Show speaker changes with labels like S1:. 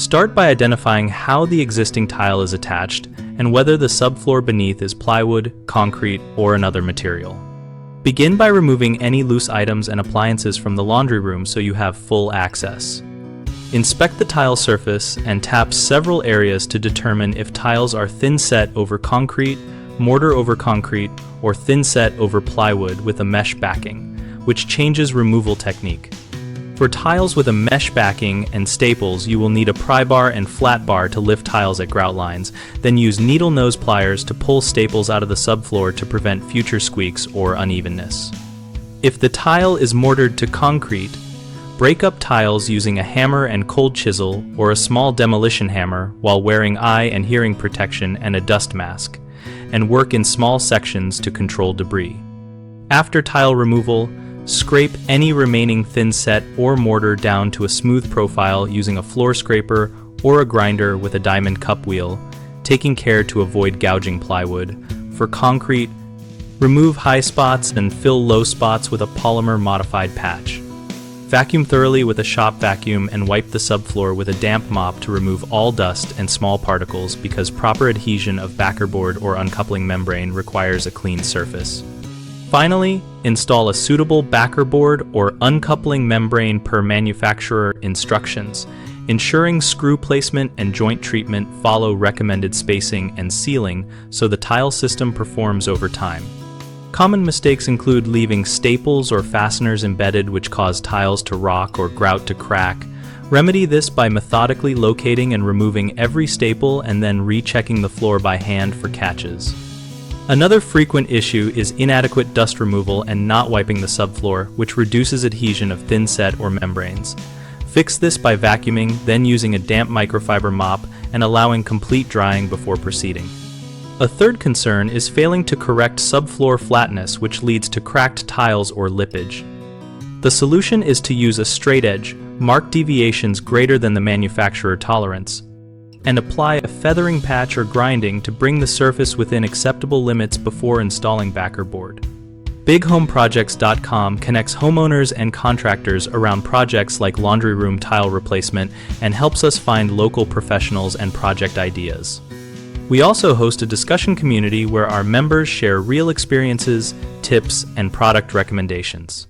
S1: Start by identifying how the existing tile is attached and whether the subfloor beneath is plywood, concrete, or another material. Begin by removing any loose items and appliances from the laundry room so you have full access. Inspect the tile surface and tap several areas to determine if tiles are thin set over concrete, mortar over concrete, or thin set over plywood with a mesh backing, which changes removal technique. For tiles with a mesh backing and staples, you will need a pry bar and flat bar to lift tiles at grout lines, then use needle nose pliers to pull staples out of the subfloor to prevent future squeaks or unevenness. If the tile is mortared to concrete, break up tiles using a hammer and cold chisel or a small demolition hammer while wearing eye and hearing protection and a dust mask, and work in small sections to control debris. After tile removal, scrape any remaining thin set or mortar down to a smooth profile using a floor scraper or a grinder with a diamond cup wheel, taking care to avoid gouging plywood. For concrete, remove high spots and fill low spots with a polymer modified patch. Vacuum thoroughly with a shop vacuum and wipe the subfloor with a damp mop to remove all dust and small particles because proper adhesion of backerboard or uncoupling membrane requires a clean surface. Finally, install a suitable backerboard or uncoupling membrane per manufacturer instructions, ensuring screw placement and joint treatment follow recommended spacing and sealing so the tile system performs over time. Common mistakes include leaving staples or fasteners embedded which cause tiles to rock or grout to crack. Remedy this by methodically locating and removing every staple and then rechecking the floor by hand for catches. Another frequent issue is inadequate dust removal and not wiping the subfloor, which reduces adhesion of thin set or membranes. Fix this by vacuuming, then using a damp microfiber mop and allowing complete drying before proceeding. A third concern is failing to correct subfloor flatness, which leads to cracked tiles or lippage. The solution is to use a straight edge, mark deviations greater than the manufacturer tolerance, and apply a feathering patch or grinding to bring the surface within acceptable limits before installing backerboard. BigHomeProjects.com connects homeowners and contractors around projects like laundry room tile replacement and helps us find local professionals and project ideas. We also host a discussion community where our members share real experiences, tips, and product recommendations.